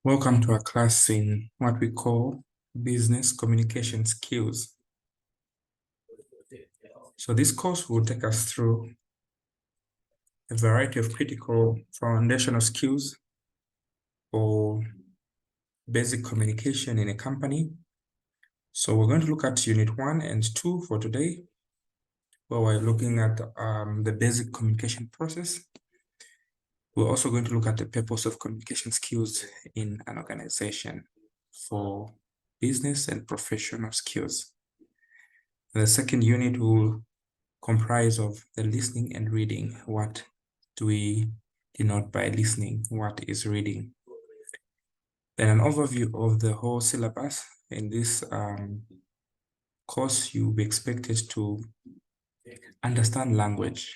Welcome to our class in what we call business communication skills. So this course will take us through a variety of critical foundational skills for basic communication in a company. So we're going to look at Unit 1 and 2 for today, where we're looking at the basic communication process. We're also going to look at the purpose of communication skills in an organization for business and professional skills. The second unit will comprise of the listening and reading. What do we denote by listening? What is reading? Then an overview of the whole syllabus. In this course, you'll be expected to understand language,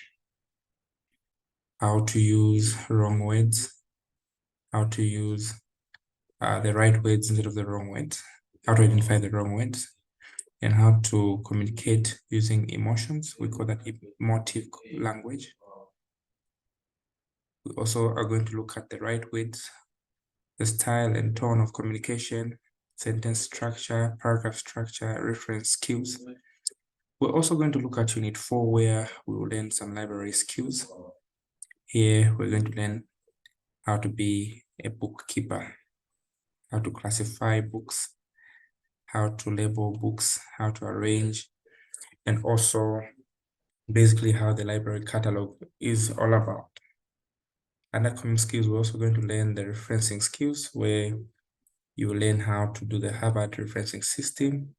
how to use wrong words, how to use the right words instead of the wrong words, how to identify the wrong words, and how to communicate using emotions. We call that emotive language. We also are going to look at the right words, the style and tone of communication, sentence structure, paragraph structure, reference skills. We're also going to look at Unit 4, where we will learn some library skills. Here, we're going to learn how to be a bookkeeper, how to classify books, how to label books, how to arrange, and also basically how the library catalog is all about. Under Comskills, we're also going to learn the referencing skills, where you will learn how to do the Harvard referencing system,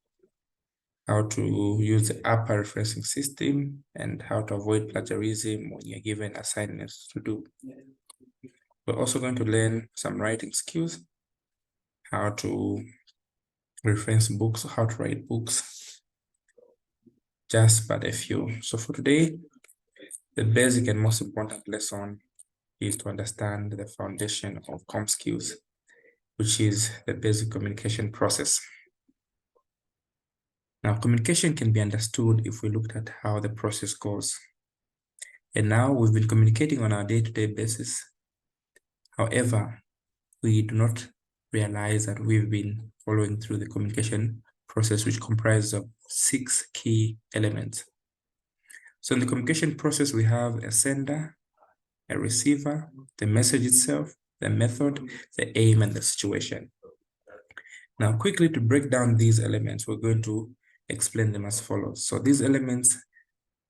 how to use the APA referencing system, and how to avoid plagiarism when you're given assignments to do. We're also going to learn some writing skills, how to reference books, how to write books, just but a few. So for today, the basic and most important lesson is to understand the foundation of Comskills, which is the basic communication process. Now, communication can be understood if we looked at how the process goes. And now we've been communicating on our day-to-day basis. However, we do not realize that we've been following through the communication process, which comprises of 6 key elements. So in the communication process, we have a sender, a receiver, the message itself, the method, the aim, and the situation. Now, quickly to break down these elements, we're going to explain them as follows. So these elements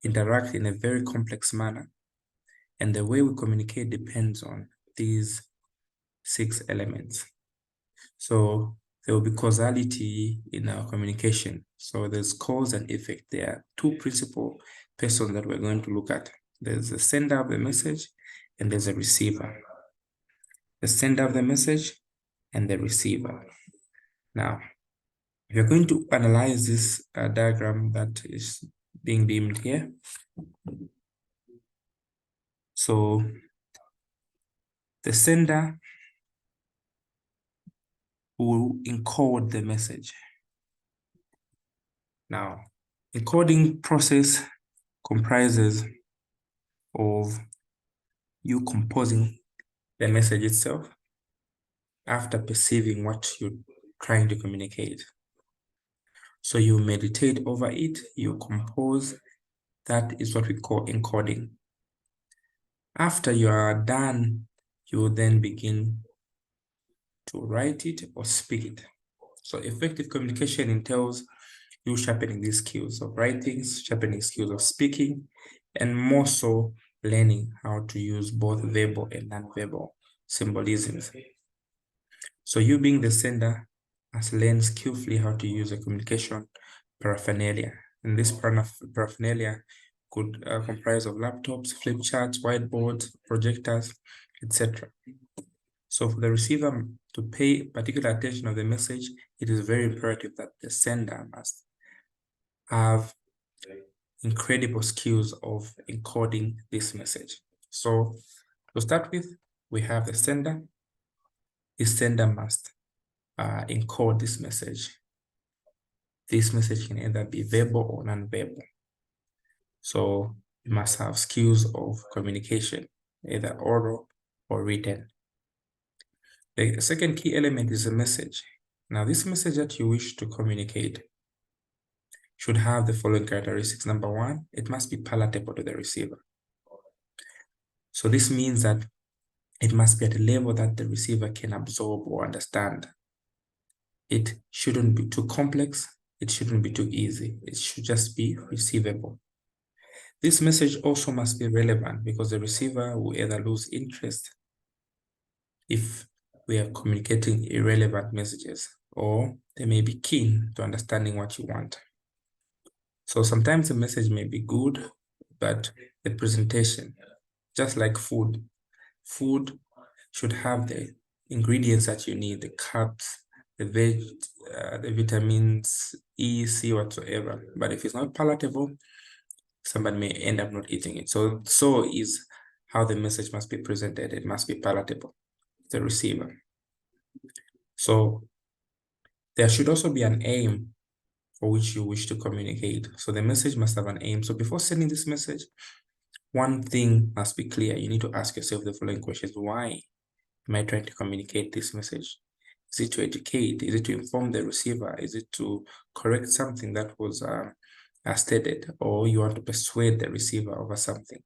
interact in a very complex manner, and the way we communicate depends on these 6 elements. So there will be causality in our communication. So there's cause and effect. There are 2 principal persons that we're going to look at. There's the sender of the message and there's a receiver. The sender of the message and the receiver. Now, if you're going to analyze this diagram that is being beamed here. So the sender will encode the message. Now, encoding process comprises of you composing the message itself after perceiving what you're trying to communicate. So you meditate over it, you compose. That is what we call encoding. After you are done, you will then begin to write it or speak it. So effective communication entails you sharpening these skills of writing, sharpening skills of speaking, and more so learning how to use both verbal and non-verbal symbolisms. So you being the sender has learned skillfully how to use a communication paraphernalia. And this paraphernalia could comprise of laptops, flip charts, whiteboards, projectors, etc. So for the receiver to pay particular attention of the message, it is very imperative that the sender must have incredible skills of encoding this message. So to start with, we have the sender. The sender must encode this message. This message can either be verbal or non-verbal. So you must have skills of communication, either oral or written. The second key element is a message. Now, this message that you wish to communicate should have the following characteristics. Number one, it must be palatable to the receiver. So this means that it must be at a level that the receiver can absorb or understand. It shouldn't be too complex. It shouldn't be too easy. It should just be receivable. This message also must be relevant because the receiver will either lose interest if we are communicating irrelevant messages, or they may be keen to understanding what you want. So sometimes the message may be good, but the presentation, just like food should have the ingredients that you need, the carbs, the vitamins E, C, whatsoever. But if it's not palatable, somebody may end up not eating it. So is how the message must be presented. It must be palatable to the receiver. So there should also be an aim for which you wish to communicate. So the message must have an aim. So before sending this message, one thing must be clear. You need to ask yourself the following questions. Why am I trying to communicate this message? Is it to educate? Is it to inform the receiver? Is it to correct something that was stated? Or you want to persuade the receiver over something?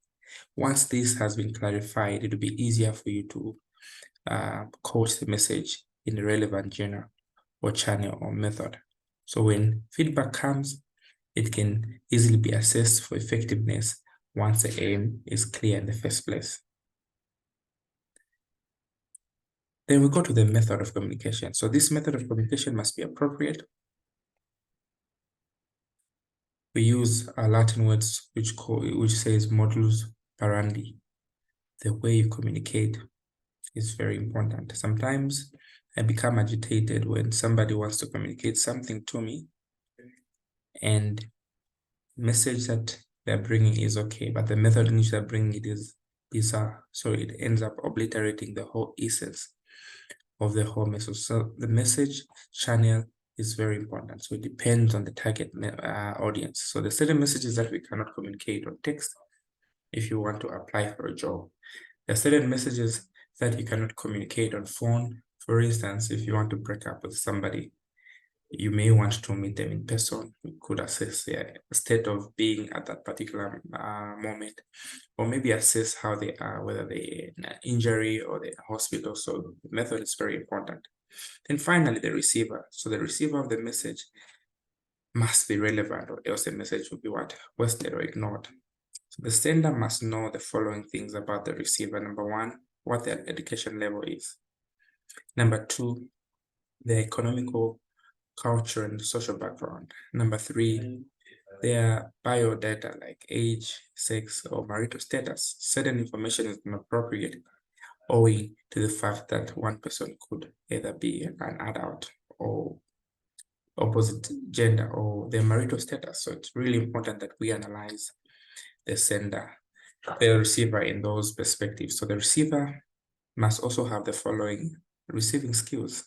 Once this has been clarified, it will be easier for you to coach the message in the relevant genre or channel or method. So when feedback comes, it can easily be assessed for effectiveness once the aim is clear in the first place. Then we go to the method of communication. So this method of communication must be appropriate. We use Latin words which says modus operandi. The way you communicate is very important. Sometimes I become agitated when somebody wants to communicate something to me and the message that they're bringing is okay, but the method in which they're bringing it is bizarre. So it ends up obliterating the whole essence of the whole message. So the message channel is very important. So it depends on the target audience. So the certain messages that we cannot communicate on text if you want to apply for a job. There are certain messages that you cannot communicate on phone. For instance, if you want to break up with somebody, you may want to meet them in person. You could assess their state of being at that particular moment, or maybe assess how they are, whether they're in an injury or they're in a hospital. So the method is very important. Then finally, the receiver. So the receiver of the message must be relevant, or else the message will be wasted or ignored. So the sender must know the following things about the receiver. Number one, what their education level is. Number two, their economical, culture, and social background. Number three, their biodata like age, sex, or marital status. Certain information is inappropriate owing to the fact that one person could either be an adult or opposite gender or their marital status. So it's really important that we analyze the sender, the receiver in those perspectives. So the receiver must also have the following receiving skills.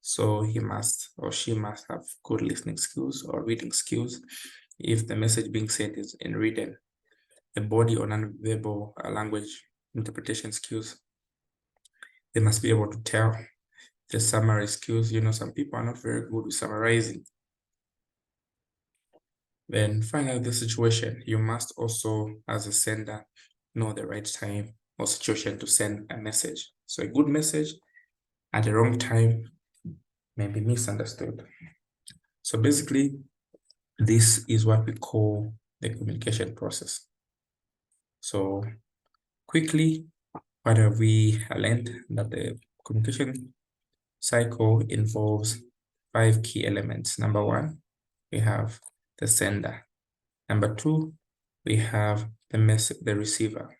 So he must or she must have good listening skills or reading skills. If the message being sent is in written, the body or non-verbal language interpretation skills, they must be able to tell. The summary skills, some people are not very good with summarizing. Then finally, the situation. You must also, as a sender, know the right time or situation to send a message. So a good message at the wrong time may be misunderstood. So basically, this is what we call the communication process. So quickly, what have we learned? That the communication cycle involves 5 key elements. Number one, we have the sender. Number two, we have the receiver.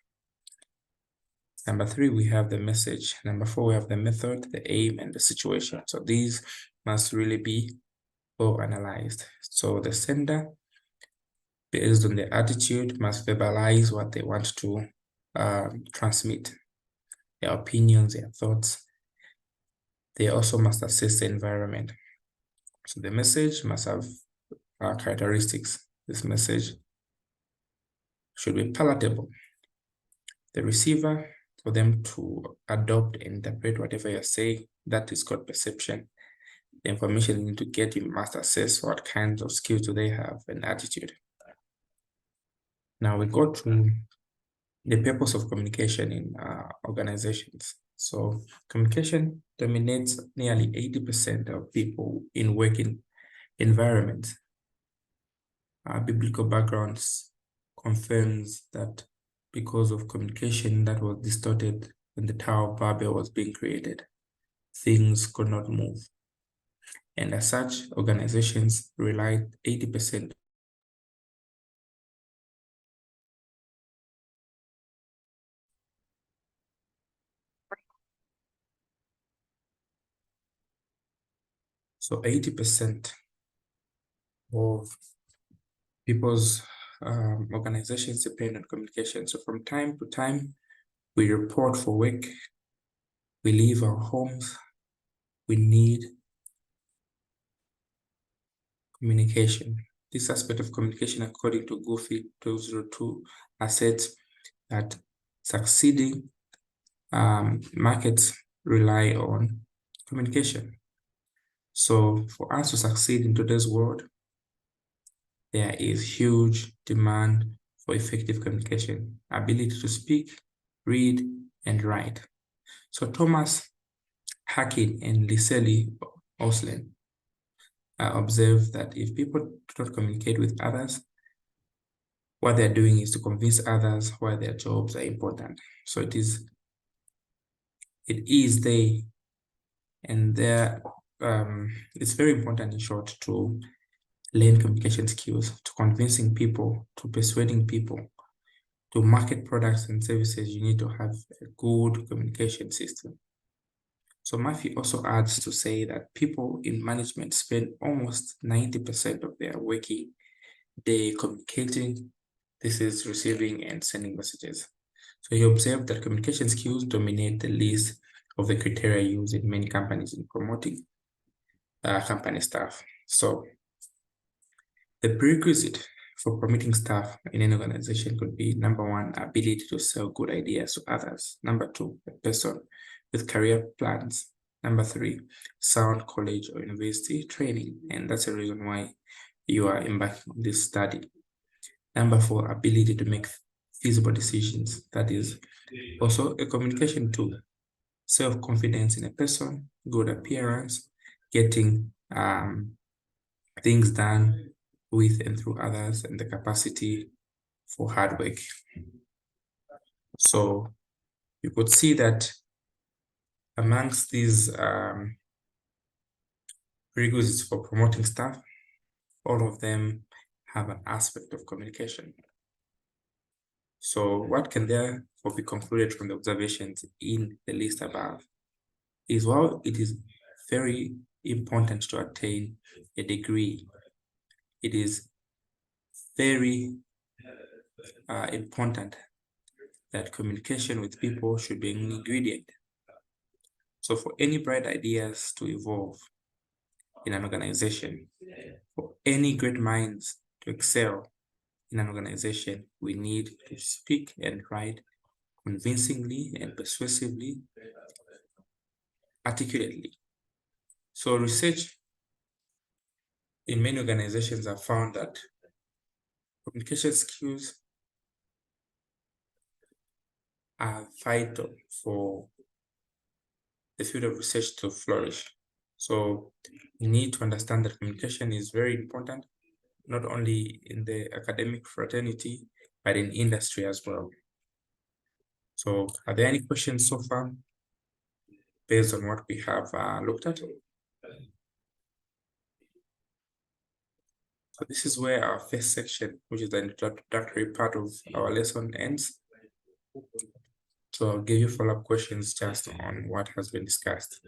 Number three, we have the message. Number four, we have the method, the aim, and the situation. So these must really be well analyzed. So the sender, based on their attitude, must verbalize what they want to transmit, their opinions, their thoughts. They also must assess the environment. So the message must have characteristics. This message should be palatable. The receiver for them to adopt and interpret whatever you're saying. That is called perception. The information you need to get, you must assess what kinds of skills do they have and attitude. Now we go to the purpose of communication in organizations. So communication dominates nearly 80% of people in working environments. Biblical backgrounds confirms that because of communication that was distorted when the Tower of Babel was being created, things could not move. And as such, organizations relied 80%. So 80% of people's organizations depend on communication. So from time to time, we report for work, we leave our homes, we need communication. This aspect of communication, according to Goofy 202, asserts that succeeding markets rely on communication. So for us to succeed in today's world, there is huge demand for effective communication, ability to speak, read, and write. So Thomas Hacking and Liseli Oslin observed that if people do not communicate with others, what they're doing is to convince others why their jobs are important. So it is they and their it's very important, in short, to learn communication skills, to convincing people, to persuading people. To market products and services, you need to have a good communication system. So Murphy also adds to say that people in management spend almost 90% of their working day communicating. This is receiving and sending messages. So he observed that communication skills dominate the list of the criteria used in many companies in promoting company staff. So the prerequisite for promoting staff in an organization could be, number one, ability to sell good ideas to others. Number two, a person with career plans. Number three, sound college or university training. And that's the reason why you are embarking on this study. Number four, ability to make feasible decisions. That is also a communication tool. Self-confidence in a person, good appearance, getting things done with and through others, and the capacity for hard work. So you could see that amongst these prerequisites for promoting staff, all of them have an aspect of communication. So what can therefore be concluded from the observations in the list above is, while it is very important to attain a degree, it is very important that communication with people should be an ingredient. So for any bright ideas to evolve in an organization, for any great minds to excel in an organization, we need to speak and write convincingly and persuasively, articulately. So research in many organizations have found that communication skills are vital for the field of research to flourish. So you need to understand that communication is very important, not only in the academic fraternity, but in industry as well. So are there any questions so far based on what we have looked at? So this is where our first section, which is the introductory part of our lesson, ends. So I'll give you follow-up questions just on what has been discussed.